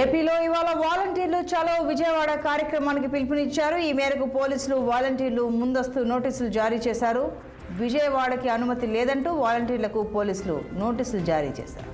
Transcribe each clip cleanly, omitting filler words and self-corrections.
ఏపీలో ఇవాళ వాలంటీర్లు చలో విజయవాడ కార్యక్రమానికి పిలుపునిచ్చారు. ఈ మేరకు పోలీసులు వాలంటీర్లు ముందస్తు నోటీసులు జారీ చేశారు. విజయవాడకి అనుమతి లేదంటూ వాలంటీర్లకు పోలీసులు నోటీసులు జారీ చేశారు.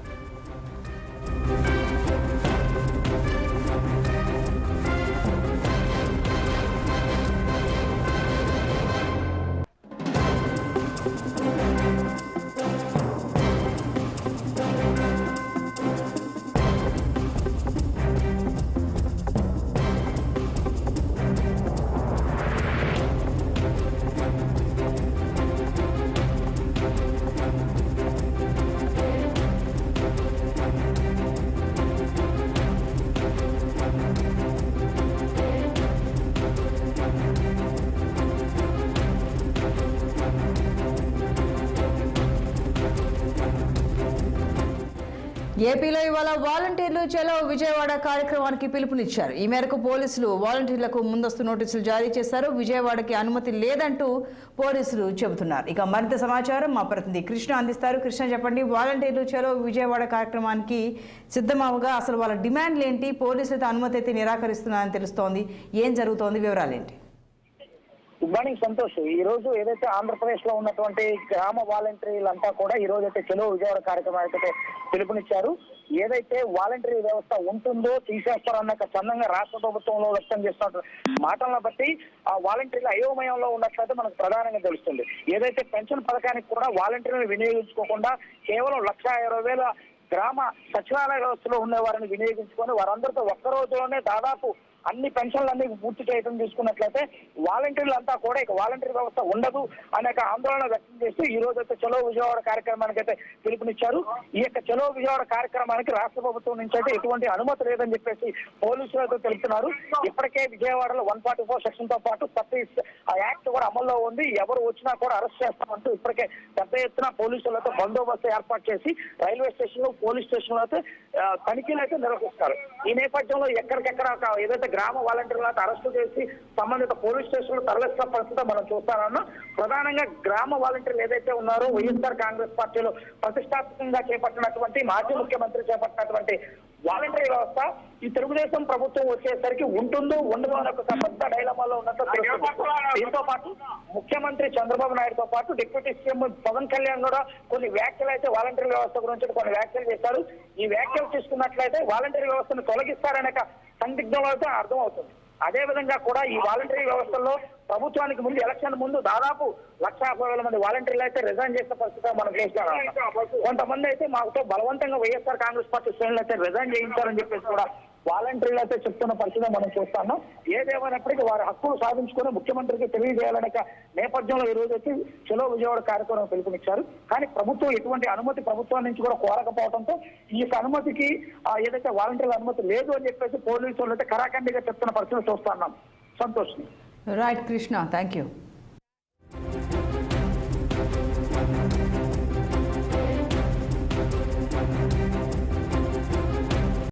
ఏపీలో ఇవాళ వాలంటీర్లు చలో విజయవాడ కార్యక్రమానికి పిలుపునిచ్చారు. ఈ మేరకు పోలీసులు వాలంటీర్లకు ముందస్తు నోటీసులు జారీ చేశారు. విజయవాడకి అనుమతి లేదంటూ పోలీసులు చెబుతున్నారు. ఇక మరింత సమాచారం మా ప్రతినిధి కృష్ణ అందిస్తారు. కృష్ణ, చెప్పండి, వాలంటీర్లు చలో విజయవాడ కార్యక్రమానికి సిద్ధమవగా అసలు వాళ్ళ డిమాండ్లు ఏంటి? పోలీసులతో అనుమతి అయితే నిరాకరిస్తున్నారని తెలుస్తోంది. ఏం జరుగుతోంది? వివరాలు ఏంటి? Good morning Santosh. ఈ రోజు ఏదైతే ఆంధ్రప్రదేశ్ లో ఉన్నటువంటి గ్రామ వాలంటీర్లంతా కూడా ఈ రోజు అయితే చలో విజయవాడ కార్యక్రమానికి అయితే పిలుపునిచ్చారు. ఏదైతే వాలంటీర్ వ్యవస్థ ఉంటుందో తీసేస్తారన్న చందంగా రాష్ట్ర ప్రభుత్వంలో వ్యక్తం చేస్తున్న మాటలను బట్టి ఆ వాలంటీర్లు అయోమయంలో ఉన్నట్లయితే మనకు ప్రధానంగా తెలుస్తుంది. ఏదైతే పెన్షన్ పథకానికి కూడా వాలంటీర్లను వినియోగించుకోకుండా కేవలం 1,50,000 గ్రామ సచివాలయ వ్యవస్థలో ఉన్న వారిని వినియోగించుకొని వారందరితో ఒక్క రోజులోనే దాదాపు అన్ని పెన్షన్లన్నీ పూర్తి చేయడం తీసుకున్నట్లయితే వాలంటీర్లు అంతా కూడా ఇక వాలంటీర్ వ్యవస్థ ఉండదు అనేక ఆందోళన వ్యక్తం చేస్తూ ఈ రోజు అయితే చలో విజయవాడ కార్యక్రమానికి అయితే పిలుపునిచ్చారు. ఈ యొక్క చలో విజయవాడ కార్యక్రమానికి రాష్ట్ర ప్రభుత్వం నుంచి అయితే ఎటువంటి అనుమతి లేదని చెప్పేసి పోలీసులు అయితే తెలుపుతున్నారు. ఇప్పటికే విజయవాడలో 144 సెక్షన్ తో పాటు 30 యాక్ట్ కూడా అమల్లో ఉంది. ఎవరు వచ్చినా కూడా అరెస్ట్ చేస్తామంటూ ఇప్పటికే పెద్ద ఎత్తున పోలీసులతో బందోబస్తు ఏర్పాటు చేసి రైల్వే స్టేషన్ లో పోలీస్ స్టేషన్ లో అయితే తనిఖీలు అయితే నిర్వహిస్తారు. ఈ నేపథ్యంలో ఎక్కడికెక్కడ ఏదైతే గ్రామ వాలంటీర్లను అరెస్టు చేసి సంబంధిత పోలీస్ స్టేషన్ లో తరలిస్తున్న పరిస్థితి మనం చూస్తానన్నా. ప్రధానంగా గ్రామ వాలంటీర్లు ఏదైతే ఉన్నారో వైఎస్ఆర్ కాంగ్రెస్ పార్టీలో ప్రతిష్టాత్మకంగా చేపట్టినటువంటి మాజీ ముఖ్యమంత్రి చేపట్టినటువంటి వాలంటీర్ వ్యవస్థ ఈ తెలుగుదేశం ప్రభుత్వం వచ్చేసరికి ఉంటుందో ఉండదో అనే ఒక పెద్ద డైలమాలో ఉన్నట్టు తెలుస్తుంది. దీంతో పాటు ముఖ్యమంత్రి చంద్రబాబు నాయుడుతో పాటు డిప్యూటీ సీఎం పవన్ కళ్యాణ్ కూడా కొన్ని వ్యాఖ్యలు అయితే వాలంటీర్ వ్యవస్థ గురించి కొన్ని వ్యాఖ్యలు చేశారు. ఈ వ్యాఖ్యలు తీసుకున్నట్లయితే వాలంటీర్ వ్యవస్థను తొలగిస్తారనే సందిగ్ధంలో అయితే అర్థమవుతుంది. అదే విధంగా కూడా ఈ వాలంటీర్ వ్యవస్థలో ప్రభుత్వానికి ముందు ఎలక్షన్ ముందు దాదాపు 1,50,000 మంది వాలంటీర్లు అయితే రిజైన్ చేసిన పరిస్థితి మనం చూస్తున్నాం. కొంతమంది అయితే మాతో బలవంతంగా వైఎస్ఆర్ కాంగ్రెస్ పార్టీ శ్రేణులు అయితే రిజైన్ చేయించారని చెప్పేసి కూడా వాలంటీర్లు అయితే చెప్తున్న పరిస్థితి మనం చూస్తాము. ఏదేమైనప్పటికీ వారి హక్కులు సాధించుకుని ముఖ్యమంత్రికి తెలియజేయాలనే నేపథ్యంలో ఈ రోజు వచ్చి చలో విజయవాడ కార్యక్రమం పిలుపునిచ్చారు. కానీ ప్రభుత్వం ఎటువంటి అనుమతి ప్రభుత్వం నుంచి కూడా కోరకపోవడంతో ఈ యొక్క అనుమతికి ఏదైతే వాలంటీర్ల అనుమతి లేదు అని చెప్పేసి పోలీసులు అయితే కరాఖండిగా చెప్తున్న పరిస్థితి చూస్తున్నాం. Santosh. Right Krishna, thank you.